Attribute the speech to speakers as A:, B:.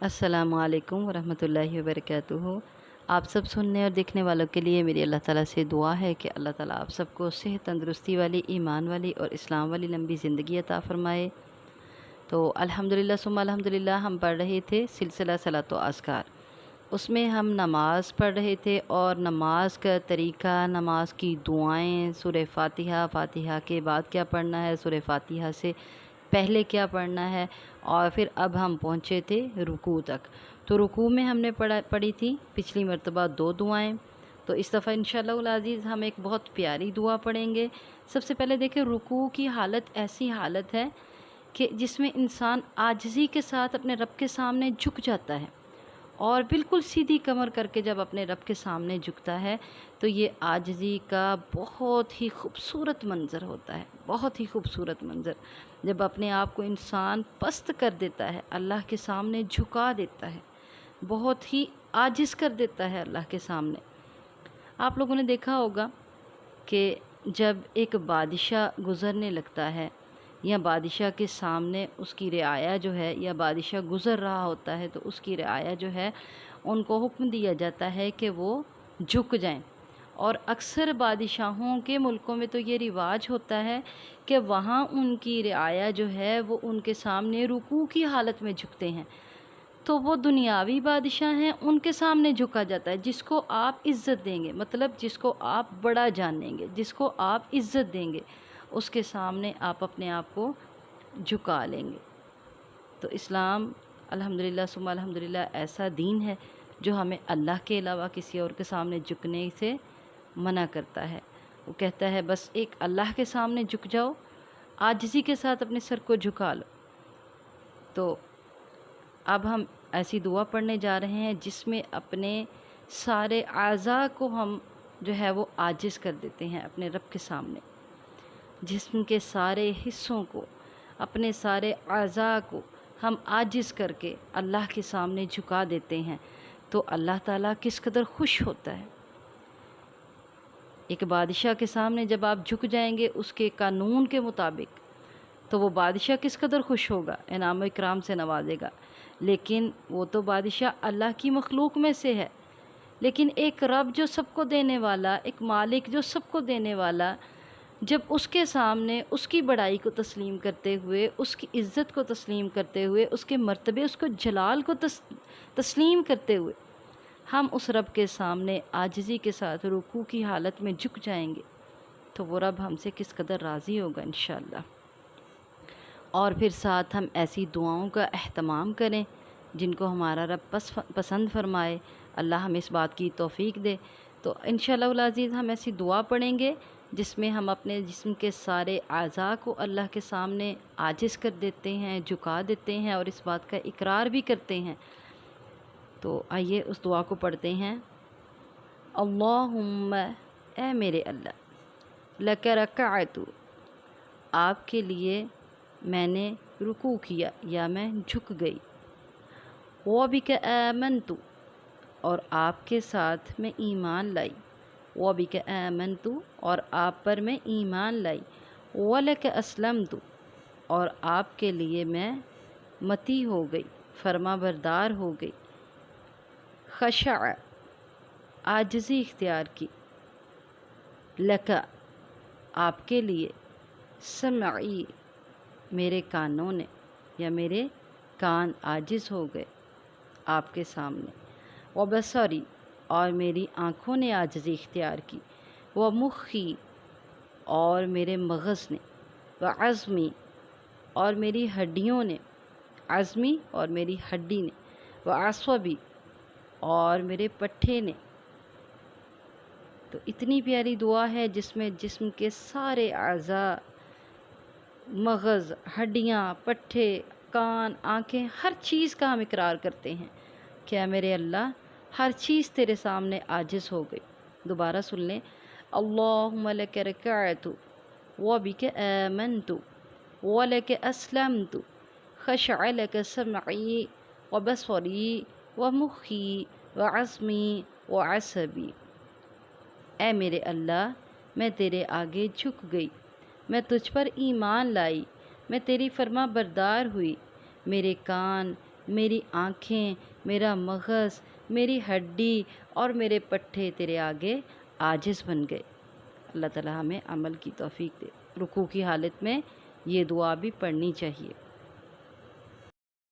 A: अस्सलामु अलैकुम वरहमतुल्लाहि वबरकातुहू। आप सब सुनने और देखने वालों के लिए मेरी अल्लाह ताला से दुआ है कि अल्लाह ताला आप सबको सेहत, तंदुरुस्ती वाली, ईमान वाली और इस्लाम वाली लंबी ज़िंदगी अता फ़रमाए। तो अल्हम्दुलिल्लाह सुम्मा अल्हम्दुलिल्लाह हम पढ़ रहे थे सिलसिला सलातो अस्कार। उसमें हम नमाज़ पढ़ रहे थे और नमाज का तरीक़ा, नमाज की दुआएं, सूरह फ़ातिहा, फ़ातिहा के बाद क्या पढ़ना है, सूरह फ़ातिहा से पहले क्या पढ़ना है, और फिर अब हम पहुँचे थे रुकू तक। तो रुकू में हमने पढ़ी थी पिछली मर्तबा 2 दुआएं। तो इस दफ़ा इंशाअल्लाहुल अज़ीज़ हम एक बहुत प्यारी दुआ पढ़ेंगे। सबसे पहले देखिए, रुकू की हालत ऐसी हालत है कि जिसमें इंसान आजिज़ी के साथ अपने रब के सामने झुक जाता है, और बिल्कुल सीधी कमर करके जब अपने रब के सामने झुकता है तो ये आजिज़ी का बहुत ही खूबसूरत मंज़र होता है। बहुत ही खूबसूरत मंज़र जब अपने आप को इंसान पस्त कर देता है, अल्लाह के सामने झुका देता है, बहुत ही आजिज़ कर देता है अल्लाह के सामने। आप लोगों ने देखा होगा कि जब एक बादशाह गुज़रने लगता है या बादशाह के सामने उसकी रियाया जो है, या बादशाह गुज़र रहा होता है, तो उसकी रियाया जो है उनको हुक्म दिया जाता है कि वो झुक जाएं। और अक्सर बादशाहों के मुल्कों में तो ये रिवाज होता है कि वहाँ उनकी रियाया जो है वो उनके सामने रुकू की हालत में झुकते हैं। तो वो दुनियावी बादशाह हैं, उनके सामने झुका जाता है। जिसको आप इज़्ज़त देंगे, मतलब जिसको आप बड़ा जानेंगे, जिसको आप इज़्ज़त देंगे, उसके सामने आप अपने आप को झुका लेंगे। तो इस्लाम अल्हम्दुलिल्लाह सुम्मा अल्हम्दुलिल्लाह ऐसा दीन है जो हमें अल्लाह के अलावा किसी और के सामने झुकने से मना करता है। वो कहता है बस एक अल्लाह के सामने झुक जाओ, आजिज़ी के साथ अपने सर को झुका लो। तो अब हम ऐसी दुआ पढ़ने जा रहे हैं जिसमें अपने सारे आज़ा को हम जो है वो आजिज़ कर देते हैं अपने रब के सामने। जिस्म के सारे हिस्सों को, अपने सारे आज़ा को हम आजिज़ करके अल्लाह के सामने झुका देते हैं, तो अल्लाह ताला किस कदर खुश होता है। एक बादशाह के सामने जब आप झुक जाएंगे उसके कानून के मुताबिक, तो वो बादशाह किस कदर खुश होगा, इनाम इकराम से नवाजेगा। लेकिन वो तो बादशाह अल्लाह की मखलूक में से है, लेकिन एक रब जो सबको देने वाला, एक मालिक जो सबको देने वाला, जब उसके सामने उसकी बड़ाई को तस्लीम करते हुए, उसकी इज़्ज़त को तस्लीम करते हुए, उसके मर्तबे, उसको जलाल को तस्लीम करते हुए हम उस रब के सामने आजिज़ी के साथ रुकू की हालत में झुक जाएंगे, तो वो रब हमसे किस कदर राज़ी होगा इंशाअल्लाह। और फिर साथ हम ऐसी दुआओं का एहतमाम करें जिनको हमारा रब पसंद फरमाए। अल्लाह हमें इस बात की तौफ़ीक दे। तो इंशाअल्लाह अज़ीज़ हम ऐसी दुआ पढ़ेंगे जिसमें हम अपने जिस्म के सारे आज़ा को अल्लाह के सामने आजिज़ कर देते हैं, झुका देते हैं, और इस बात का इकरार भी करते हैं। तो आइए उस दुआ को पढ़ते हैं। अल्लाहुम्मा, ए मेरे अल्लाह, लक रकअतु, आपके लिए मैंने रुकू किया या मैं झुक गई। व बिक आमनतु, और आपके साथ मैं ईमान लाई। व बिक आमनतु, और आप पर मैं ईमान लाई। व लक अस्लमतु, और आपके लिए मैं मती हो गई, फरमा बरदार हो गई। खशअ, आजिज़ी इख्तियार की। लका, आपके लिए। समई, मेरे कानों ने, या मेरे कान आजिज़ हो गए आपके सामने। व बसरी, और मेरी आँखों ने आजिज़ी इख्तियार की। व मुखी, और मेरे मग़ज़ ने। व अज़मी, और मेरी हड्डियों ने। अज़मी, और मेरी हड्डी ने। व अस्वबी, और मेरे पट्ठे ने। तो इतनी प्यारी दुआ है जिसमें जिस्म के सारे आज़ा, मग़ज़, हड्डियाँ, पट्ठे, कान, आँखें, हर चीज़ का हम इकरार करते हैं। क्या मेरे अल्लाह, हर चीज़ तेरे सामने आजिज़ हो गई। दोबारा सुन लें। अल्लाहुम्मा लक रकअतु व बिक आमनतु व लक अस्लमतु खशअ लक समई व बसरी व मुखी व अज़मी व असबी। ए मेरे अल्लाह, मैं तेरे आगे झुक गई, मैं तुझ पर ईमान लाई, मैं तेरी फरमा बरदार हुई। मेरे कान, میری آنکھیں، میرا مغز، میری ہڈی اور میرے پٹھے تیرے آگے عاجز بن گئے۔ اللہ تعالیٰ ہمیں عمل کی توفیق دے۔ رکوع کی حالت میں یہ دعا بھی پڑھنی چاہیے۔